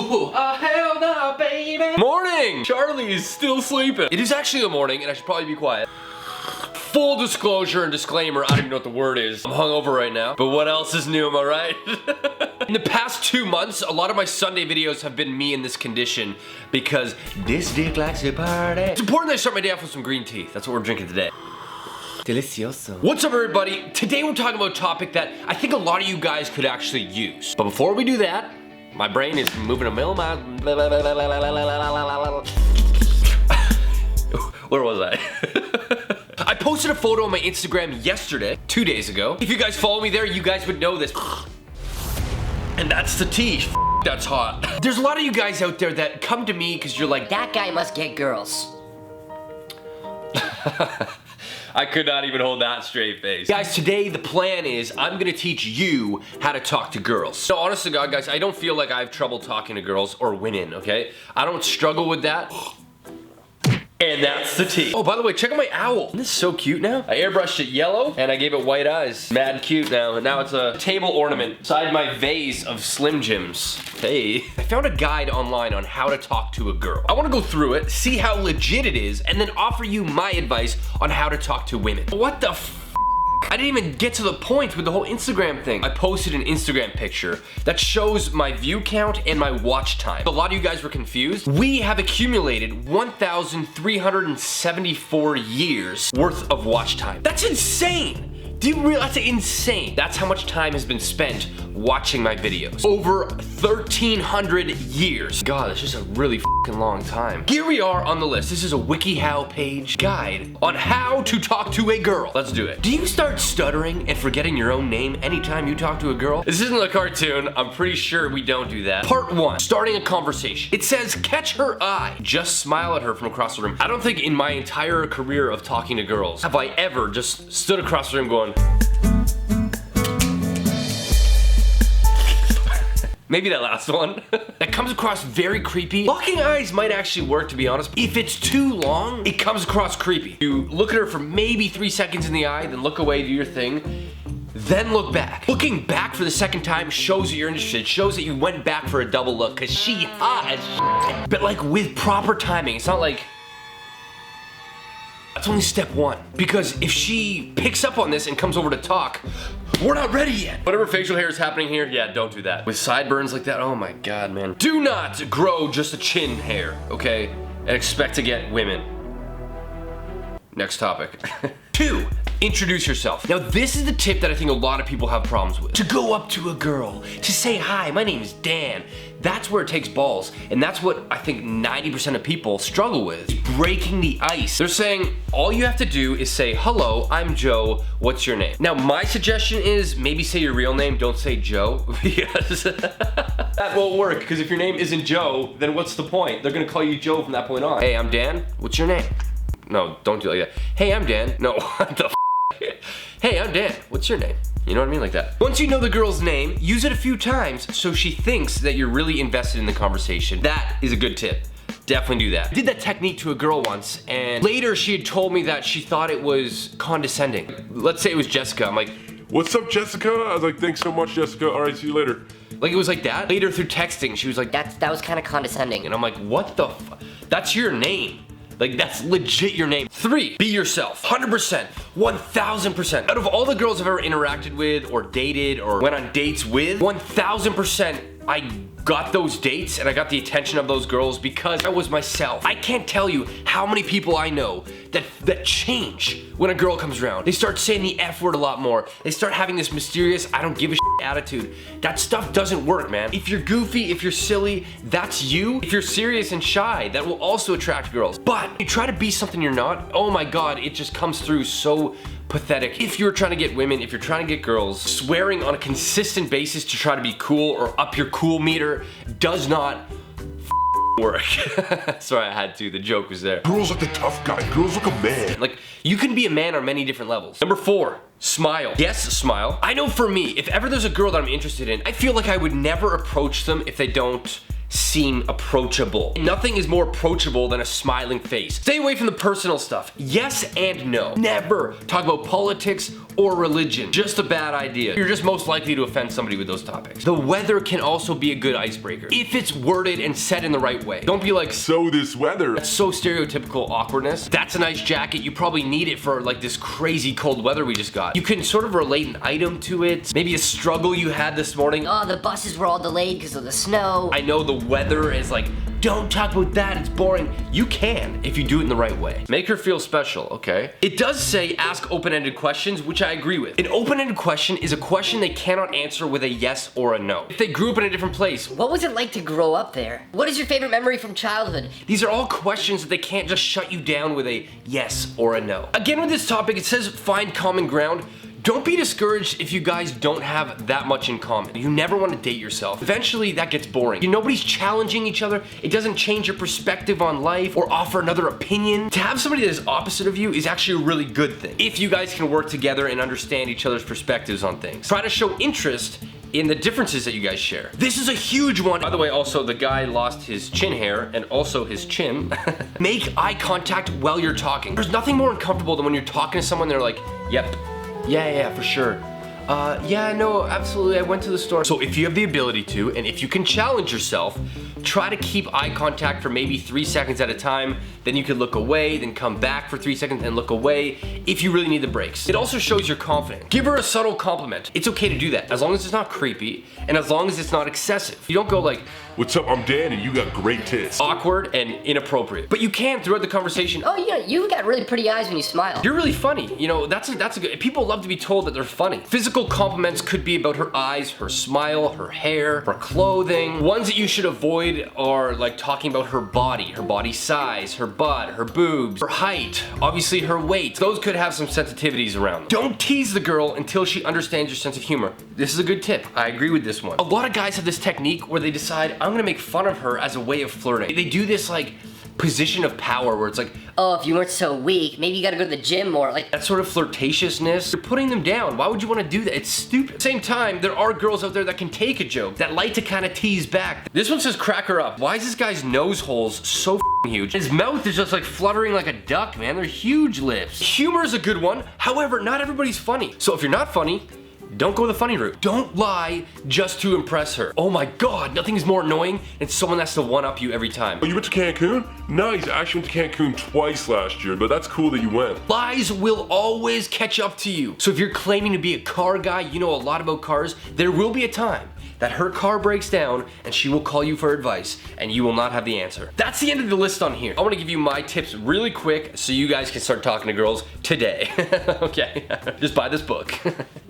Hell no, baby. Morning! Charlie is still sleeping. It is actually the morning, and I should probably be quiet. Full disclosure and disclaimer, I don't even know what the word is. I'm hungover right now, but what else is new, am I right? In the past 2 months, a lot of my Sunday videos have been me in this condition because this dick likes to party. It's important that I start my day off with some green tea. That's what we're drinking today. Delicioso. What's up, everybody? Today we're talking about a topic that I think a lot of you guys could actually use. But before we do that, my brain is moving a mill mile. Where was I? I posted a photo on my Instagram yesterday, 2 days ago. If you guys follow me there, you guys would know this. And that's the tea. That's hot. There's a lot of you guys out there that come to me because you're like, that guy must get girls. I could not even hold that straight face. Guys, today the plan is I'm gonna teach you how to talk to girls. So honest to God, guys, I don't feel like I have trouble talking to girls or women, okay? I don't struggle with that. And that's the tea. Oh, by the way, check out my owl. Isn't this so cute now? I airbrushed it yellow and I gave it white eyes. Mad cute now. And now it's a table ornament inside my vase of Slim Jims. Hey. I found a guide online on how to talk to a girl. I wanna go through it, see how legit it is, and then offer you my advice on how to talk to women. What the f? I didn't even get to the point with the whole Instagram thing. I posted an Instagram picture that shows my view count and my watch time. A lot of you guys were confused. We have accumulated 1,374 years worth of watch time. That's insane! Do you realize that's insane? That's how much time has been spent watching my videos. Over 1,300 years. God, that's just a really fucking long time. Here we are on the list. This is a WikiHow page guide on how to talk to a girl. Let's do it. Do you start stuttering and forgetting your own name anytime you talk to a girl? This isn't a cartoon. I'm pretty sure we don't do that. Part 1, starting a conversation. It says, catch her eye. Just smile at her from across the room. I don't think in my entire career of talking to girls have I ever just stood across the room going, maybe that last one. That comes across very creepy. Locking eyes might actually work, to be honest. If it's too long, it comes across creepy. You look at her for maybe 3 seconds in the eye, then look away, do your thing, then look back. Looking back for the second time shows that you're interested, shows that you went back for a double look, cause she hot as shit. But like with proper timing, it's not like, that's only step 1. Because if she picks up on this and comes over to talk, we're not ready yet. Whatever facial hair is happening here, yeah, don't do that. With sideburns like that, oh my God, man. Do not grow just a chin hair, okay? And expect to get women. Next topic. 2, introduce yourself. Now this is the tip that I think a lot of people have problems with. To go up to a girl, to say, hi, my name is Dan. That's where it takes balls. And that's what I think 90% of people struggle with, is breaking the ice. They're saying, all you have to do is say, hello, I'm Joe, what's your name? Now my suggestion is maybe say your real name, don't say Joe, because that won't work, because if your name isn't Joe, then what's the point? They're gonna call you Joe from that point on. Hey, I'm Dan, what's your name? No, don't do it like that. Hey, I'm Dan. No, what the f? Hey, I'm Dan. What's your name? You know what I mean? Like that. Once you know the girl's name, use it a few times so she thinks that you're really invested in the conversation. That is a good tip. Definitely do that. I did that technique to a girl once, and later she had told me that she thought it was condescending. Let's say it was Jessica. I'm like, what's up, Jessica? I was like, thanks so much, Jessica. All right, see you later. Like it was like that. Later through texting, she was like, that was kind of condescending. and I'm like, what the f? That's your name. Like, that's legit your name. 3, be yourself. 100%, 1000%. Out of all the girls I've ever interacted with or dated or went on dates with, 1000% I got those dates and I got the attention of those girls because I was myself. I can't tell you how many people I know that change when a girl comes around. They start saying the F word a lot more. They start having this mysterious, I don't give a shit attitude. That stuff doesn't work, man. If you're goofy, if you're silly, that's you. If you're serious and shy, that will also attract girls. But you try to be something you're not, oh my God, it just comes through so pathetic. If you're trying to get women, if you're trying to get girls, swearing on a consistent basis to try to be cool or up your cool meter does not work. Sorry, I had to. The joke was there. Girls like the tough guy. Girls like a man. Like, you can be a man on many different levels. Number 4, smile. Yes, smile. I know for me, if ever there's a girl that I'm interested in, I feel like I would never approach them if they don't seem approachable. Nothing is more approachable than a smiling face. Stay away from the personal stuff. Yes and no. Never talk about politics or religion. Just a bad idea. You're just most likely to offend somebody with those topics. The weather can also be a good icebreaker if it's worded and said in the right way. Don't be like, So this weather. that's so stereotypical awkwardness. That's a nice jacket. You probably need it for like this crazy cold weather we just got. You can sort of relate an item to it. Maybe a struggle you had this morning. Oh, the buses were all delayed because of the snow. I know the weather is like, don't talk about that, it's boring. You can if you do it in the right way. Make her feel special, okay? It does say ask open-ended questions, which I agree with. An open-ended question is a question they cannot answer with a yes or a no. If they grew up in a different place, What was it like to grow up there? What is your favorite memory from childhood? these are all questions that they can't just shut you down with a yes or a no. Again, with this topic, it says find common ground. Don't be discouraged if you guys don't have that much in common. You never want to date yourself. Eventually, that gets boring. Nobody's challenging each other. It doesn't change your perspective on life or offer another opinion. To have somebody that is opposite of you is actually a really good thing. If you guys can work together and understand each other's perspectives on things. Try to show interest in the differences that you guys share. This is a huge one. By the way, also the guy lost his chin hair and also his chin. Make eye contact while you're talking. There's nothing more uncomfortable than when you're talking to someone, they're like, yep, yeah, for sure. Yeah, no, absolutely, I went to the store. So if you have the ability to, and if you can challenge yourself, try to keep eye contact for maybe 3 seconds at a time. Then you can look away, then come back for 3 seconds and look away if you really need the breaks. It also shows you're confident. Give her a subtle compliment. It's okay to do that, as long as it's not creepy, and as long as it's not excessive. You don't go like, What's up? I'm Dan and you got great tits. awkward and inappropriate. But you can throughout the conversation. Oh, yeah, you got really pretty eyes when you smile. You're really funny. You know, that's a good, people love to be told that they're funny. Physical compliments could be about her eyes, her smile, her hair, her clothing. Ones that you should avoid are like talking about her body size, her butt, her boobs, her height, obviously her weight. Those could have some sensitivities around them. Don't tease the girl until she understands your sense of humor. This is a good tip. I agree with this one. A lot of guys have this technique where they decide, I'm gonna make fun of her as a way of flirting. They do this like position of power where it's like, Oh, if you weren't so weak, maybe you gotta go to the gym more. Like, that sort of flirtatiousness, you're putting them down. Why would you want to do that? It's stupid. At the same time, there are girls out there that can take a joke, that like to kind of tease back. This one says crack her up. Why is this guy's nose holes so f***ing huge? His mouth is just like fluttering like a duck, man. They're huge lips. Humor is a good one. However, not everybody's funny. So if you're not funny, don't go the funny route. Don't lie just to impress her. Oh my God, nothing is more annoying than someone that's to one-up you every time. Oh, you went to Cancun? Nice. I actually went to Cancun twice last year, but that's cool that you went. Lies will always catch up to you. So if you're claiming to be a car guy, you know a lot about cars, there will be a time that her car breaks down and she will call you for advice and you will not have the answer. That's the end of the list on here. I wanna give you my tips really quick so you guys can start talking to girls today. Okay, just buy this book.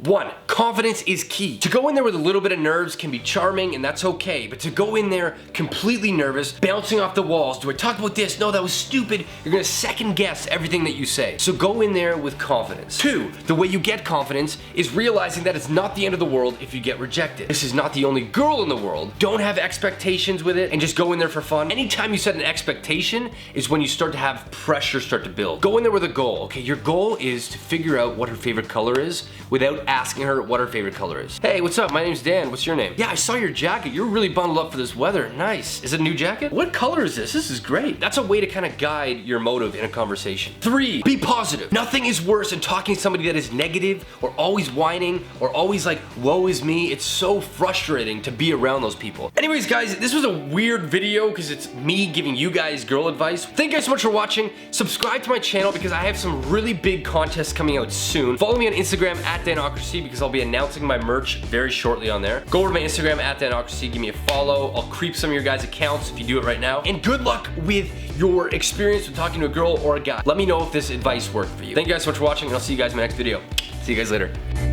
1, confidence is key. To go in there with a little bit of nerves can be charming and that's okay, but to go in there completely nervous, bouncing off the walls, do I talk about this? No, that was stupid. You're gonna second guess everything that you say. So go in there with confidence. 2, the way you get confidence is realizing that it's not the end of the world if you get rejected. This is not the only girl in the world. Don't have expectations with it and just go in there for fun. Anytime you set an expectation is when you start to have pressure start to build. Go in there with a goal, okay? Your goal is to figure out what her favorite color is without asking her what her favorite color is. Hey, what's up? My name's Dan. What's your name? Yeah, I saw your jacket. You're really bundled up for this weather. Nice. Is it a new jacket? What color is this? This is great. That's a way to kind of guide your motive in a conversation. 3, be positive. Nothing is worse than talking to somebody that is negative or always whining or always like, woe is me. It's so frustrating to be around those people. Anyways, guys, this was a weird video because it's me giving you guys girl advice. Thank you guys so much for watching. Subscribe to my channel because I have some really big contests coming out soon. Follow me on Instagram at Danocracy because I'll be announcing my merch very shortly on there. Go over to my Instagram at Danocracy, give me a follow. I'll creep some of your guys' accounts if you do it right now. And good luck with your experience with talking to a girl or a guy. Let me know if this advice worked for you. Thank you guys so much for watching and I'll see you guys in my next video. See you guys later.